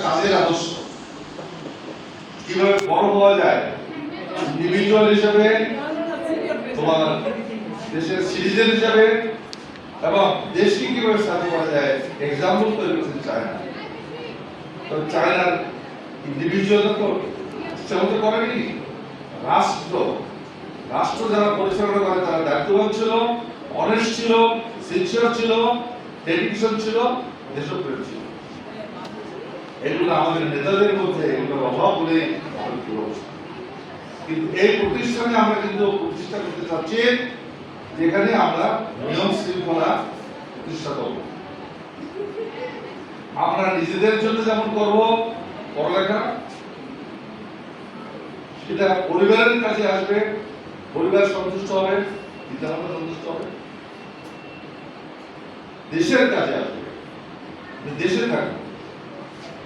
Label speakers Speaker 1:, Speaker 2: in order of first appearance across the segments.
Speaker 1: তাদের আদর্শ কিভাবে বড় হওয়া যায় ইন্ডিভিজুয়াল হিসেবে, তোমার দেশের সিটিজেন হিসেবে, এবং দেশকে কিভাবে সাহায্য করা যায় এক্সাম্পল তৈরি করতে চায়না। তো চায়নার ইন্ডিভিজুয়াল তো সেমন করেনি, রাষ্ট্র যারা পরিচালনা করে তারা দায়িত্ববান ছিল, অনেস্ট ছিল, সিনসিয়ার ছিল, ডেডিকেশন ছিল, দেশপ্রেম ছিল। এগুলো আমাদের নেতাদের মধ্যে এগুলোর অভাব বলে আমাদের অবস্থা। কিন্তু এই প্রতিষ্ঠানে আমরা কিন্তু প্রতিষ্ঠা করতে চাচ্ছি যেখানে আমরা নিয়ম শৃঙ্খলা প্রতিষ্ঠা করব। আমরা নিজেদের জন্য যেমন করব পড়ালেখা, সেটা পরিবারের কাছে আসবে, পরিবার সন্তুষ্ট হবে, পিতামাতা সন্তুষ্ট হবে, দেশের কাছে আসবে, দেশে থাকবে।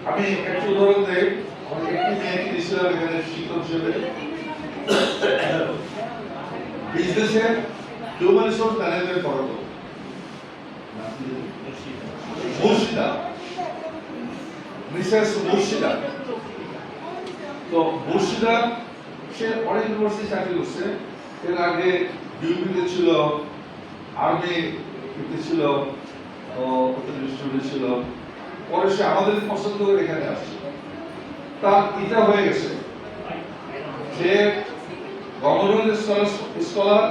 Speaker 1: আমি একটু উদাহরণ দেই। একটি মেয়েকে দিয়েছিলাম এখানে শিক্ষক হিসেবে, বিজনেসে হিউম্যান রিসোর্স ম্যানেজমেন্ট পড়াতো মুর্শিদা, মিসেস মুর্শিদা। তো মুর্শিদা সে অনেক ইউনিভার্সিটি চাকরি করছে। এর আগে ডিউটিতে ছিল, আর্মিতে ছিল, ছিল। পরে সে আমাদের পছন্দ করে এখানে আসছে। তার এটা হয়ে গেছে, সে গভর্নমেন্ট স্কলার,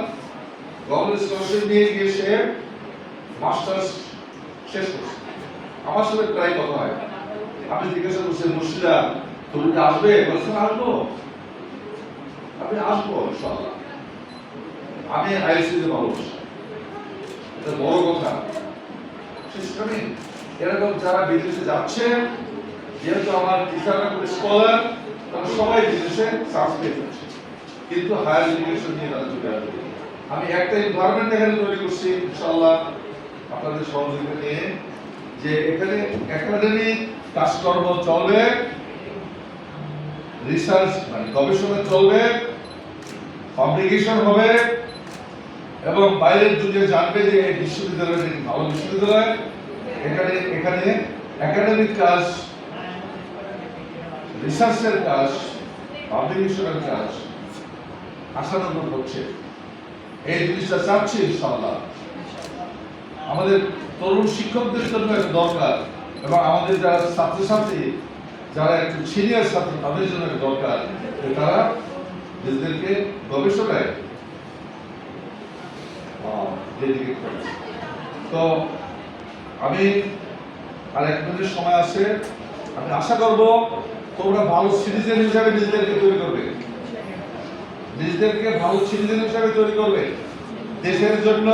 Speaker 1: গভর্নমেন্ট স্কলারশিপ নিয়ে গিয়ে সে মাস্টার্স শেষ করছে। আমার সাথে প্রায় কথা হয়। আমি জিজ্ঞাসা করছি, মুর্শিদা তুমি কি আসবে? বলছে আসবো, আমি আসবো ইনশাআল্লাহ। আমি আইসিতে ভালোবাসি, এটা বড় কথা। এরকম যারা বিদেশে যাচ্ছে, যেহেতু আমার টিচাররা খুব স্কলার, তারা সবাই বিদেশে চান্স পেয়ে যাচ্ছে, কিন্তু হায়ার এডুকেশন নিয়ে তারা চলে আসবে। আমি একটা এনভায়রনমেন্ট এখানে তৈরি করছি ইনশাআল্লাহ আপনাদের সহযোগিতা নিয়ে, যে এখানে একাডেমিক কাজকর্ম চলবে, রিসার্চ মানে গবেষণা চলবে, পাবলিকেশন হবে, এবং বাইরের দুনিয়া জানবে যে এই বিশ্ববিদ্যালয়টি ভালো বিশ্ববিদ্যালয়। এখানে একাডেমিক কাজ, রিসার্চের কাজ, পাবলিকেশনের কাজ আশানুরূপ হচ্ছে। এই জিনিসটা চাচ্ছি ইনশাআল্লাহ। আমাদের তরুণ শিক্ষকদের জন্য এটা দরকার, এবং আমাদের যারা ছাত্রছাত্রী, যারা একটু সিনিয়র ছাত্র, তাদের জন্য এটা দরকার যে তারা নিজেদেরকে গবেষণায় ডেডিকেট করে। তো আমি আর 1 মিনিট সময় আছে, আমি আশা করব তোমরা ভালো সিটিজেন হিসাবে নিজেদেরকে তৈরি করবে, নিজেদেরকে ভালো সিটিজেন হিসাবে তৈরি করবে, দেশের জন্য,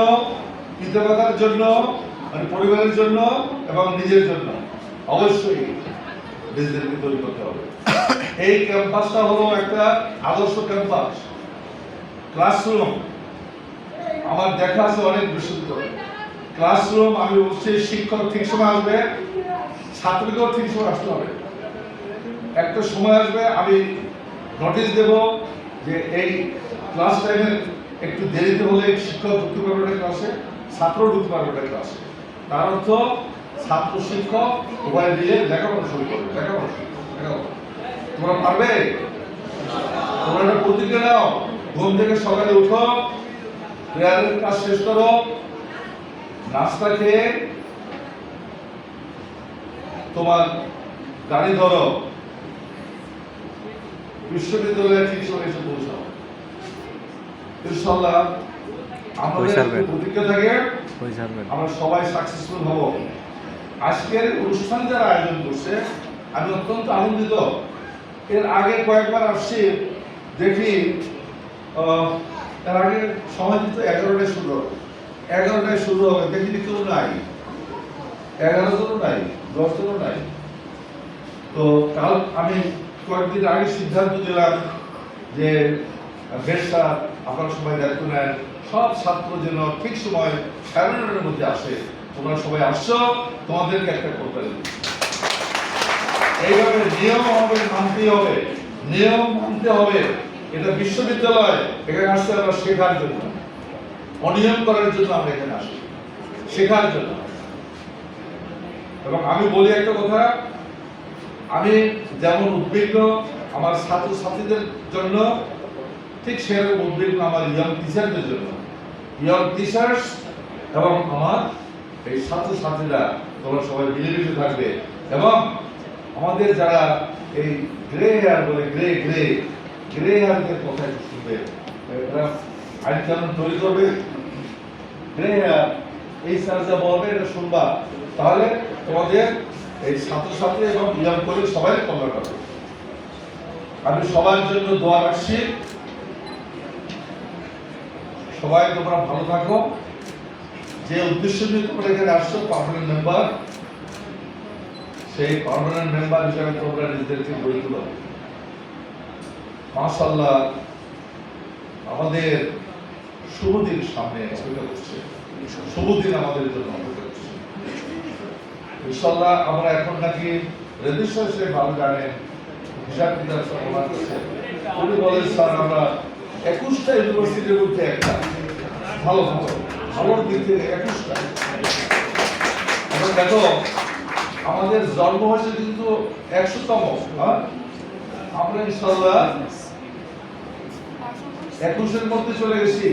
Speaker 1: পিতামাতার জন্য, মানে পরিবারের জন্য, এবং নিজের জন্য অবশ্যই নিজেদেরকে তৈরি করতে হবে। এই ক্যাম্পাসটা হলো একটা আদর্শ ক্যাম্পাস, ক্লাসরুম। আমার দেখা আছে অনেক বিশ্ববিদ্যালয় ক্লাসরুম। আমি বলছি শিক্ষক ঠিক সময় আসবে, ছাত্রকেও ঠিক সময় আসতে হবে। একটা সময় আসবে, আমি নোটিশ দেব যে এই ক্লাস টাইমের একটু দেরিতে হলে শিক্ষক ঢুকতে পারবে না ক্লাসে, ছাত্র ঢুকতে পারবে না ক্লাসে। তার অর্থ ছাত্র শিক্ষক উভয় দিয়ে লেখাপড়া শুরু করবে। লেখাপড়া তোমরা পারবে? তোমরা একটা প্রতিজ্ঞা নাও, ঘুম থেকে সকালে উঠো, প্রেয়ারের কাজ শেষ করো, নাস্তা খেয়ে তোমার গাড়ি ধরো, বিশ্ববিদ্যালয়ে ঠিক সময় এসে পৌঁছাও। ইনশাআল্লাহ আমাদের প্রতিজ্ঞা থাকে আমরা সবাই সাকসেসফুল হব। আজকের অনুষ্ঠান যারা আয়োজন করছে আমি অত্যন্ত আনন্দিত। এর আগে কয়েকবার আসছি, দেখি তার আগে সময় দিত 11টায় শুরু হবে, 11টায় শুরু হবে, দেখি কেউ নাই, 11 জন নাই, 10 জন নাই। তো কাল আমি কয়েকদিন আগে সিদ্ধান্ত দিলাম যে বেশটা আপনারা সবাই দায়িত্ব নেন, সব ছাত্র যেন ঠিক সময় 9:30-এর মধ্যে আসে। তোমরা সবাই আসছো, তোমাদেরকে একটা করতে দেব। এইভাবে নিয়ম আমাদের মানতে হবে, নিয়ম মানতে হবে। এটা বিশ্ববিদ্যালয়, এখানে আসছে আমরা শেখার জন্য, অনিয়ম করার জন্য আমরা এখানে আসি, শেখার জন্য। এবং আমি বলি একটা কথা, আমি যেমন উদ্বিগ্ন আমার ছাত্রছাত্রীদের জন্য, ঠিক সেরকম উদ্বিগ্ন আমার ইয়ং টিচারদের জন্য। ইয়ং টিচার্স এবং আমার এই ছাত্রছাত্রীরা তোমরা সবাই মিলেমিশে থাকবে, এবং আমাদের যারা এই গ্রে হেয়ার বলে, গ্রে হেয়ারদের কথা একটু শুনবে। এরা আইন কানুন তৈরি করবে, গ্রে হেয়ার এই স্যার যা বলবে এটা শুনবা, তাহলে তোমাদের এই ছাত্রছাত্রী এবং ইয়ং কলিগ সবাই কল্যাণ হবে। আমি সবার জন্য দোয়া রাখছি, সবাই তোমরা ভালো থাকো। যে উদ্দেশ্য নিয়ে তোমরা এখানে আসছো, পার্মানেন্ট মেম্বার, সেই পার্মানেন্ট মেম্বার হিসেবে তোমরা নিজেদেরকে গড়ে তোলো। মাশাআল্লাহ, আমাদের শুভ দিন সামনে অপেক্ষা করছে, শুভ দিন আমাদের জন্য অপেক্ষা করছে। ইনশাআল্লাহ আমরা এখন নাকি রেজিস্ট্রার সে ভালো জানেন, হিসাব কিতাব সব ওনার কাছে। উনি বলেন স্যার আমরা 21টা ইউনিভার্সিটির মধ্যে একটা ভালোর দিক থেকে 21টা। এখন দেখো আমাদের জন্ম হয়েছে কিন্তু 100তম, আমরা ইনশাআল্লাহ 21-এর মধ্যে চলে গেছি।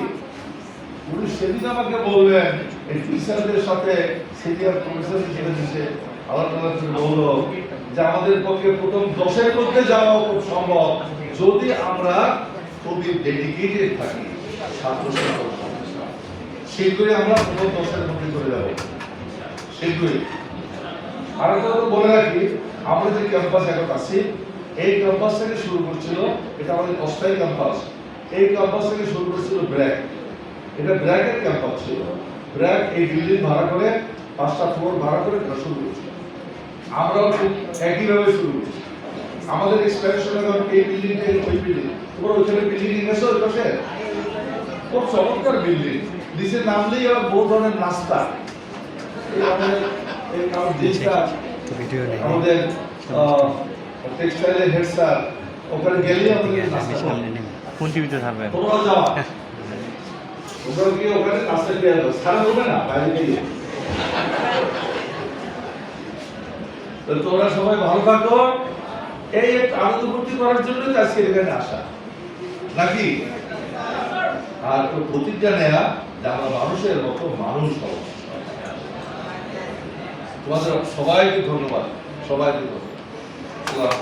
Speaker 1: উনি সেদিন আমাকে বললেন এই টিচারদের সাথে সিনিয়র প্রফেসর হিসেবে দিচ্ছে আলাদা বললো যে আমাদের পক্ষে প্রথম 10-এর মধ্যে যাওয়া খুব সম্ভব যদি আমরা খুবই ডেডিকেটেড থাকি। শীঘ্রই আমরা প্রথম 10-এর মধ্যে চলে যাবো, শীঘ্রই। আর একটা কথা বলে রাখি, আমরা যে ক্যাম্পাস এখন আছি, এই ক্যাম্পাস থেকে শুরু করছিল, এটা আমাদের অস্থায়ী ক্যাম্পাস। এই ক্যাম্পাস থেকে শুরু করছিল ব্র্যাক, এটা ব্র্যাকের ক্যাম্পাস ছিল। ব্র্যাক এই বিল্ডিং ভাড়া করে 5টা ফ্লোর ভাড়া করে শুরু করেছিল। আমরাও ঠিক একইভাবে শুরু করেছি। আমাদের এক্সপেনশন এখন এই বিল্ডিং থেকে ওই বিল্ডিং। তোমরা ওইখানে বিল্ডিং গেছো ওই পাশে, খুব চমৎকার বিল্ডিং। নিচে নামলেই আবার বহু ধরনের নাস্তা। এই আমাদের আমাদের টেক্সটাইলের হেড স্যার, ওখানে গেলেই আমাদের নাস্তা করবে।
Speaker 2: কোন টিভিতে থাকবেন?
Speaker 1: তোমরা যাওয়া, তোমরা গিয়ে ওখানে নাস্তা খেয়ে যাবে, সারা করবে না বাইরে গিয়ে। তোমরা সবাই ভালো থাকো। এই আনন্দ ফুর্তি করার জন্যই আজকে এখানে আসা নাকি? আর প্রতিজ্ঞা নেয়া যে আমরা মানুষের মতো মানুষ হব। তোমাদের সবাইকে ধন্যবাদ, সবাইকে ধন্যবাদ।